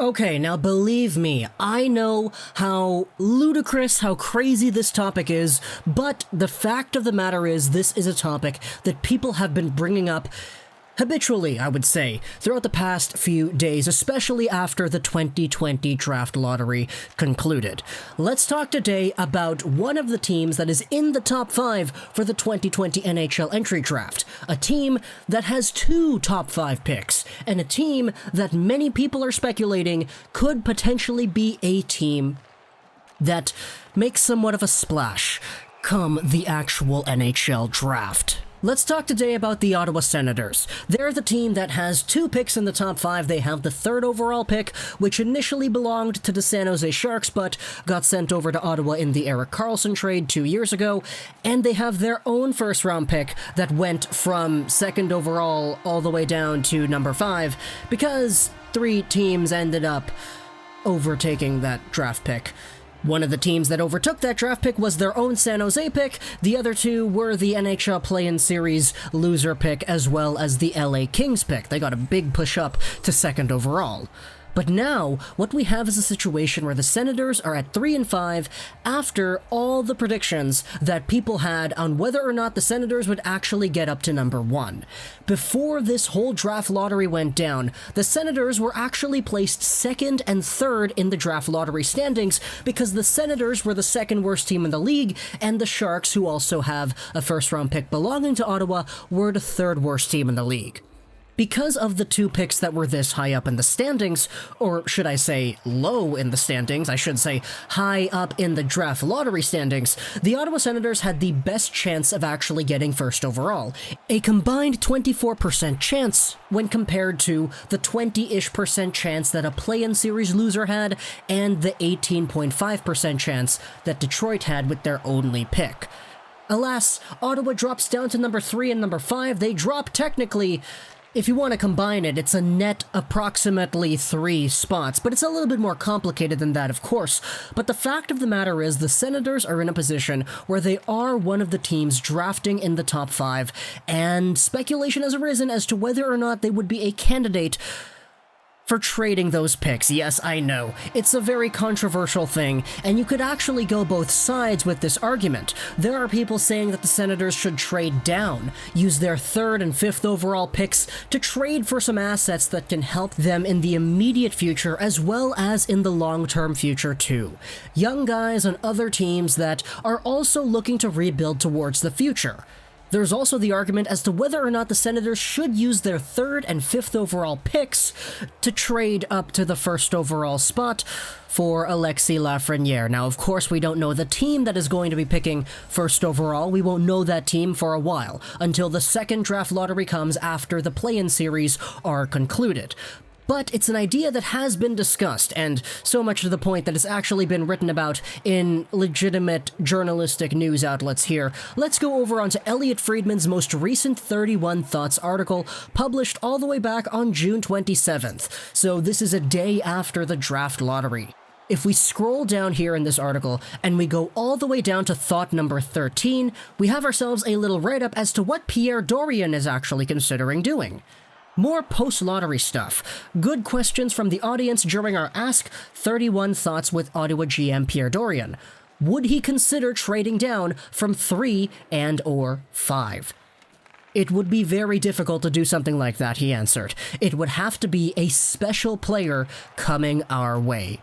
Okay, now believe me, I know how ludicrous, how crazy this topic is, but the fact of the matter is this is a topic that people have been bringing up habitually, I would say, throughout the past few days, especially after the 2020 draft lottery concluded. Let's talk today about one of the teams that is in the top 5 for the 2020 NHL Entry Draft, a team that has 2 top 5 picks, and a team that many people are speculating could potentially be a team that makes somewhat of a splash come the actual NHL Draft. Let's talk today about the Ottawa Senators. They're the team that has 2 picks in the top 5. They have the 3rd overall pick, which initially belonged to the San Jose Sharks, but got sent over to Ottawa in the Erik Karlsson trade 2 years ago. And they have their own first-round pick that went from 2nd overall all the way down to number 5, because 3 teams ended up overtaking that draft pick. One of the teams that overtook that draft pick was their own San Jose pick. The other 2 were the NHL Play-In Series loser pick as well as the LA Kings pick. They got a big push up to 2nd overall. But now, what we have is a situation where the Senators are at 3 and 5 after all the predictions that people had on whether or not the Senators would actually get up to number 1. Before this whole draft lottery went down, the Senators were actually placed 2nd and 3rd in the draft lottery standings because the Senators were the 2nd worst team in the league, and the Sharks, who also have a first-round pick belonging to Ottawa, were the 3rd worst team in the league. Because of the 2 picks that were this high up in the standings, or should I say low in the standings, I should say high up in the draft lottery standings, the Ottawa Senators had the best chance of actually getting 1st overall. A combined 24% chance when compared to the 20-ish% chance that a play-in series loser had and the 18.5% chance that Detroit had with their only pick. Alas, Ottawa drops down to number 3 and number 5. They drop technically. If you want to combine it, it's a net approximately 3 spots, but it's a little bit more complicated than that, of course. But the fact of the matter is the Senators are in a position where they are one of the teams drafting in the top 5, and speculation has arisen as to whether or not they would be a candidate for trading those picks. Yes, I know. It's a very controversial thing, and you could actually go both sides with this argument. There are people saying that the Senators should trade down, use their 3rd and 5th overall picks to trade for some assets that can help them in the immediate future as well as in the long-term future too. Young guys on other teams that are also looking to rebuild towards the future. There's also the argument as to whether or not the Senators should use their 3rd and 5th overall picks to trade up to the 1st overall spot for Alexis Lafreniere. Now, of course, we don't know the team that is going to be picking 1st overall. We won't know that team for a while, until the 2nd draft lottery comes after the play-in series are concluded. But it's an idea that has been discussed, and so much to the point that it's actually been written about in legitimate journalistic news outlets here. Let's go over onto Elliot Friedman's most recent 31 Thoughts article, published all the way back on June 27th. So this is a day after the draft lottery. If we scroll down here in this article, and we go all the way down to thought number 13, we have ourselves a little write-up as to what Pierre Dorion is actually considering doing. More post-lottery stuff. Good questions from the audience during our Ask 31 Thoughts with Ottawa GM Pierre Dorion. Would he consider trading down from 3 and or 5? It would be very difficult to do something like that, he answered. It would have to be a special player coming our way.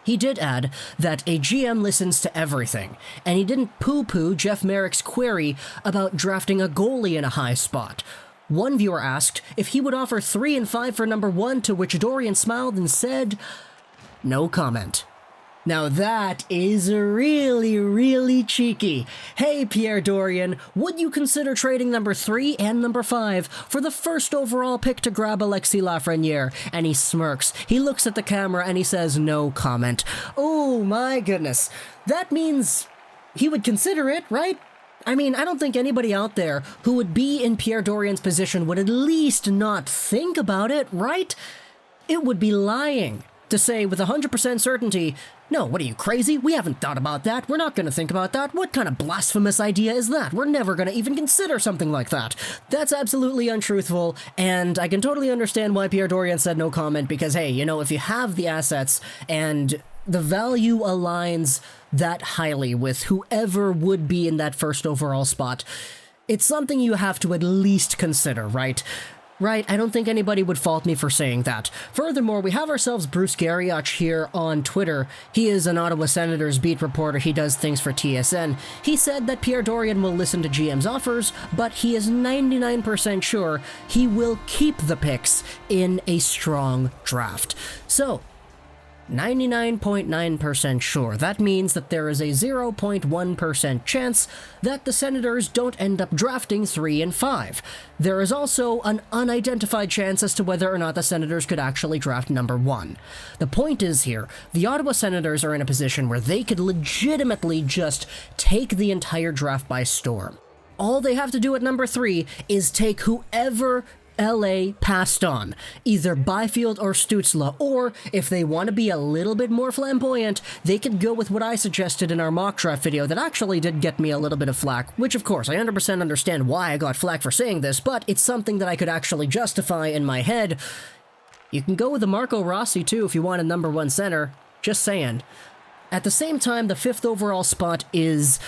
He did add that a GM listens to everything, and he didn't poo-poo Jeff Merrick's query about drafting a goalie in a high spot. One viewer asked if he would offer 3 and 5 for number 1, to which Dorion smiled and said, "No comment." Now that is really, really cheeky. Hey, Pierre Dorion, would you consider trading number 3 and number 5 for the 1st overall pick to grab Alexis Lafreniere? And he smirks. He looks at the camera and he says, "No comment." Oh my goodness. That means he would consider it, right? I mean, I don't think anybody out there who would be in Pierre Dorion's position would at least not think about it, right? It would be lying to say with 100% certainty, no, what are you, crazy? We haven't thought about that. We're not going to think about that. What kind of blasphemous idea is that? We're never going to even consider something like that. That's absolutely untruthful, and I can totally understand why Pierre Dorion said no comment, because, hey, you know, if you have the assets and the value aligns that highly with whoever would be in that first overall spot, it's something you have to at least consider, right? Right, I don't think anybody would fault me for saying that. Furthermore, we have ourselves Bruce Garrioch here on Twitter. He is an Ottawa Senators beat reporter. He does things for TSN. He said that Pierre Dorion will listen to GM's offers, but he is 99% sure he will keep the picks in a strong draft. So, 99.9% sure. That means that there is a 0.1% chance that the Senators don't end up drafting 3 and 5. There is also an unidentified chance as to whether or not the Senators could actually draft number 1. The point is here, the Ottawa Senators are in a position where they could legitimately just take the entire draft by storm. All they have to do at number 3 is take whoever LA passed on, either Byfield or Stützle, or if they want to be a little bit more flamboyant, they could go with what I suggested in our mock draft video that actually did get me a little bit of flack, which of course I 100% understand why I got flack for saying this, but it's something that I could actually justify in my head. You can go with the Marco Rossi too if you want a number 1 center, just saying. At the same time, the 5th overall spot is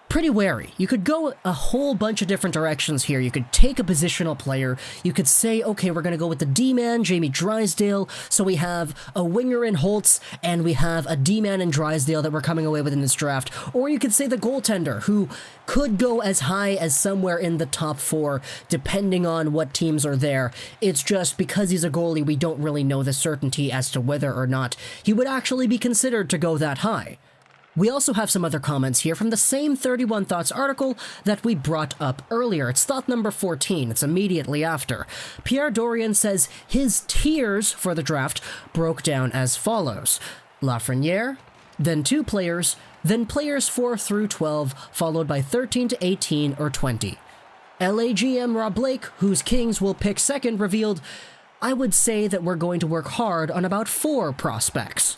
pretty wary. You could go a whole bunch of different directions here. You could take a positional player. You could say, okay, we're going to go with the D-man, Jamie Drysdale. So we have a winger in Holtz, and we have a D-man in Drysdale that we're coming away with in this draft. Or you could say the goaltender, who could go as high as somewhere in the top 4, depending on what teams are there. It's just because he's a goalie, we don't really know the certainty as to whether or not he would actually be considered to go that high. We also have some other comments here from the same 31 Thoughts article that we brought up earlier. It's thought number 14. It's immediately after. Pierre Dorion says his tiers for the draft broke down as follows: Lafreniere, then 2 players, then players 4 through 12, followed by 13 to 18 or 20. LA GM Rob Blake, whose Kings will pick second, revealed, I would say that we're going to work hard on about 4 prospects.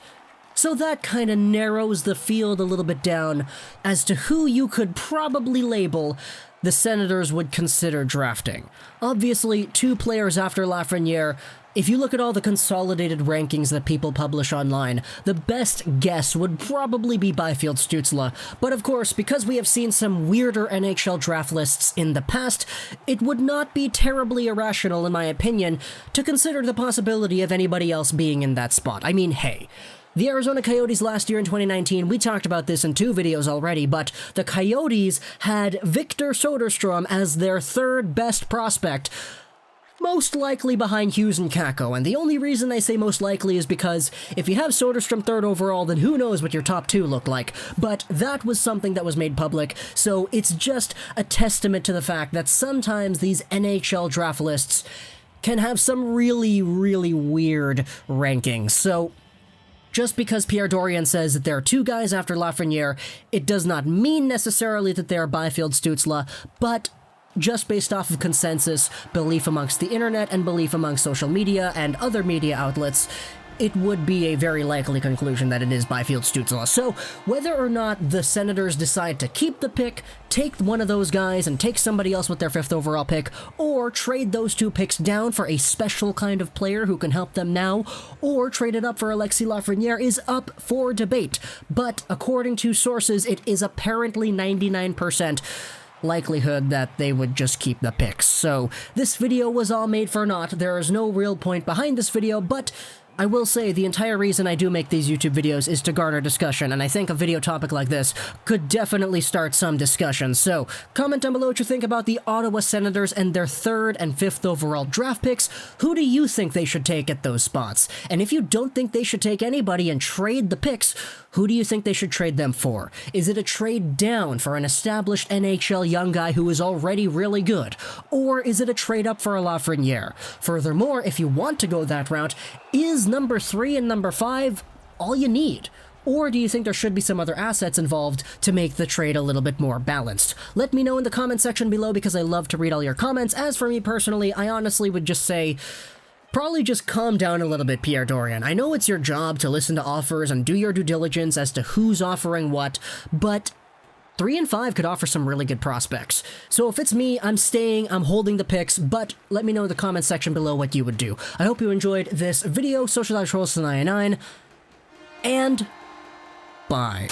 So that kind of narrows the field a little bit down as to who you could probably label the Senators would consider drafting. Obviously, 2 players after Lafreniere. If you look at all the consolidated rankings that people publish online, the best guess would probably be Byfield Stützle. But of course, because we have seen some weirder NHL draft lists in the past, it would not be terribly irrational, in my opinion, to consider the possibility of anybody else being in that spot. I mean, hey, the Arizona Coyotes last year in 2019, we talked about this in 2 videos already, but the Coyotes had Victor Soderstrom as their 3rd best prospect, most likely behind Hughes and Kakko. And the only reason I say most likely is because if you have Soderstrom 3rd overall, then who knows what your top 2 look like. But that was something that was made public, so it's just a testament to the fact that sometimes these NHL draft lists can have some really, really weird rankings. So just because Pierre Dorion says that there are 2 guys after Lafreniere, it does not mean necessarily that they are Byfield Stützle, but just based off of consensus, belief amongst the internet, and belief among social media and other media outlets, it would be a very likely conclusion that it is Byfield Stützle. So, whether or not the Senators decide to keep the pick, take one of those guys and take somebody else with their 5th overall pick, or trade those 2 picks down for a special kind of player who can help them now, or trade it up for Alexis Lafreniere, is up for debate. But according to sources, it is apparently 99% likelihood that they would just keep the picks. So, this video was all made for naught. There is no real point behind this video, but I will say the entire reason I do make these YouTube videos is to garner discussion, and I think a video topic like this could definitely start some discussion. So, comment down below what you think about the Ottawa Senators and their 3rd and 5th overall draft picks. Who do you think they should take at those spots? And if you don't think they should take anybody and trade the picks, who do you think they should trade them for? Is it a trade down for an established NHL young guy who is already really good? Or is it a trade up for a Lafreniere? Furthermore, if you want to go that route, is number 3 and number 5 all you need? Or do you think there should be some other assets involved to make the trade a little bit more balanced? Let me know in the comment section below because I love to read all your comments. As for me personally, I honestly would just say, probably just calm down a little bit, Pierre Dorion. I know it's your job to listen to offers and do your due diligence as to who's offering what, but 3 and 5 could offer some really good prospects. So if it's me, I'm staying, I'm holding the picks, but let me know in the comment section below what you would do. I hope you enjoyed this video. Social Trolls 99, and bye.